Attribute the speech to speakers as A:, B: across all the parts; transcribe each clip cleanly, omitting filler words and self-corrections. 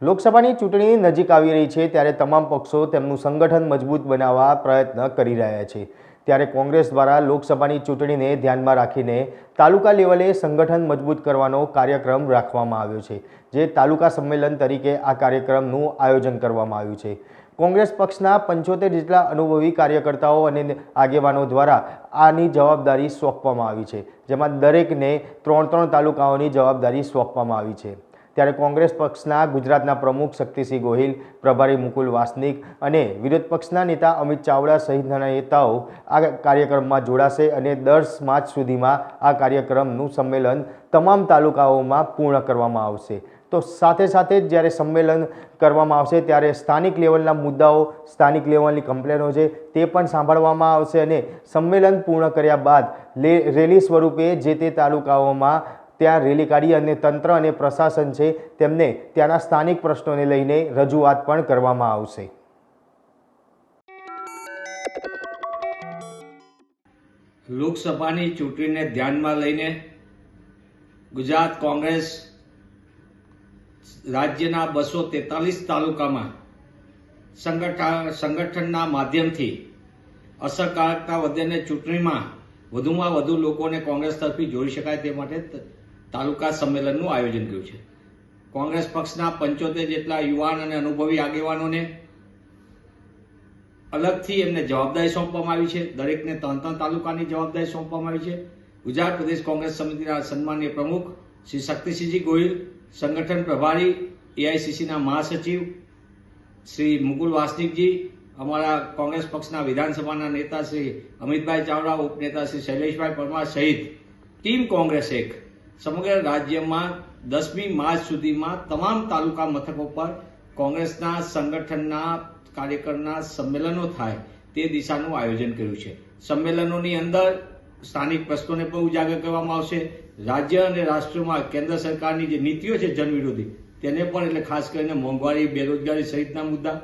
A: લોકસભાની ચૂંટણી નજીક આવી રહી છે ત્યારે તમામ પક્ષો તેમનું સંગઠન મજબૂત બનાવવા પ્રયત્ન કરી રહ્યા છે। ત્યારે કોંગ્રેસ દ્વારા લોકસભાની ચૂંટણીને ધ્યાનમાં રાખીને તાલુકા લેવલે સંગઠન મજબૂત કરવાનો કાર્યક્રમ રાખવામાં આવ્યો છે, જે તાલુકા સંમેલન તરીકે આ કાર્યક્રમનું આયોજન કરવામાં આવ્યું છે। કોંગ્રેસ પક્ષના 75 જેટલા અનુભવી કાર્યકર્તાઓ અને આગેવાનો દ્વારા આની જવાબદારી સોંપવામાં આવી છે, જેમાં દરેકને 3 તાલુકાઓની જવાબદારી સોંપવામાં આવી છે। ત્યારે કોંગ્રેસ પક્ષના ગુજરાતના પ્રમુખ શક્તિસિંહ ગોહિલ, પ્રભારી મુકુલ વાસનિક અને વિરોધ પક્ષના નેતા અમિત ચાવડા સહિતના નેતાઓ આ કાર્યક્રમમાં જોડાશે અને 10 માર્ચ સુધીમાં આ કાર્યક્રમનું સંમેલન તમામ તાલુકાઓમાં પૂર્ણ કરવામાં આવશે। તો સાથે સાથે જ જ્યારે સંમેલન કરવામાં આવશે ત્યારે સ્થાનિક લેવલના મુદ્દાઓ, સ્થાનિક લેવલની કમ્પ્લેનો છે તે પણ સાંભળવામાં આવશે અને સંમેલન પૂર્ણ કર્યા બાદ રેલી સ્વરૂપે જે તે તાલુકાઓમાં ત્યાં રેલી કાઢી અને તંત્ર અને પ્રશાસન છે તેમને ત્યાંના સ્થાનિક પ્રશ્નોને લઈને રજૂઆત પણ કરવામાં આવશે।
B: લોકસભાની ચૂંટણીને ધ્યાનમાં લઈને ગુજરાત કોંગ્રેસ રાજ્યના 243 તાલુકામાં સંગઠનના માધ્યમથી અસરકારકતા વધે ચૂંટણીમાં વધુમાં વધુ લોકોને કોંગ્રેસ તરફી જોડી શકાય તે માટે તાલુકા સંમેલનનું આયોજન કર્યું છે। કોંગ્રેસ પક્ષના 75 જેટલા યુવાન અને અનુભવી આગેવાનોને અલગથી એમને જવાબદારી સોંપવામાં આવી છે। દરેકને 3 તાલુકાની જવાબદારી સોંપવામાં આવી છે। ગુજરાત પ્રદેશ કોંગ્રેસ સમિતિના સન્માનીય પ્રમુખ શ્રી શક્તિસિંહજી ગોહિલ, સંગઠન પ્રભારી એઆઈસીસીના મહાસચિવ શ્રી મુકુલ વાસનિકજી, અમારા કોંગ્રેસ પક્ષના વિધાનસભાના નેતા શ્રી અમિતભાઈ ચાવડા, ઉપનેતા શ્રી શૈલેષભાઈ પરમાર સહિત ટીમ કોંગ્રેસ એક સમગ્ર રાજ્યમાં 10મી માર્ચ સુધીમાં તમામ તાલુકા મથકો પર કોંગ્રેસના સંગઠનના કાર્યકરના સંમેલનો થાય તે દિશાનું આયોજન કર્યું છે। સંમેલનોની અંદર સ્થાનિક પ્રશ્નોને પણ ઉજાગર કરવામાં આવશે। રાજ્ય અને રાષ્ટ્રમાં કેન્દ્ર સરકારની જે નીતિઓ છે જનવિરોધી તેને પણ, એટલે ખાસ કરીને મોંઘવારી, બેરોજગારી સહિતના મુદ્દા,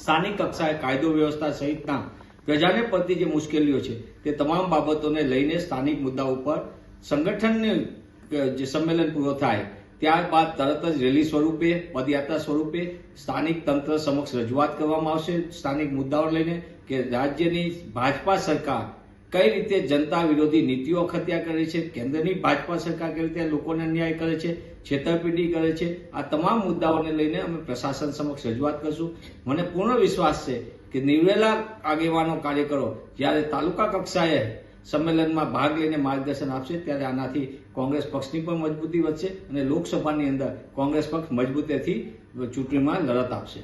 B: સ્થાનિક કક્ષાએ કાયદો વ્યવસ્થા સહિતના પ્રજાને પડતી જે મુશ્કેલીઓ છે તે તમામ બાબતોને લઈને સ્થાનિક મુદ્દા ઉપર સંગઠનનું જે સંમેલન પૂરો થાય ત્યારબાદ તરત જ રેલી સ્વરૂપે, પદયાત્રા સ્વરૂપે સ્થાનિક તંત્ર સમક્ષ રજૂઆત કરવામાં આવશે સ્થાનિક મુદ્દાઓ લઈને કે રાજ્યની ભાજપા સરકાર કઈ રીતે જનતા વિરોધી નીતિઓ અખત્યા કરે છે, કેન્દ્રની ભાજપા સરકાર કઈ રીતે લોકોને અન્યાય કરે છે, છેતરપિંડી કરે છે, આ તમામ મુદ્દાઓને લઈને અમે પ્રશાસન સમક્ષ રજૂઆત કરશું। મને પૂર્ણ વિશ્વાસ છે કે નિવડેલા આગેવાનો, કાર્યકરો જ્યારે તાલુકા કક્ષાએ સંમેલનમાં ભાગ લઈને માર્ગદર્શન આપશે ત્યારે આનાથી કોંગ્રેસ પક્ષની પણ મજબૂતી વધશે અને લોકસભાની અંદર કોંગ્રેસ પક્ષ મજબૂતીથી ચૂંટણીમાં લડત આપશે।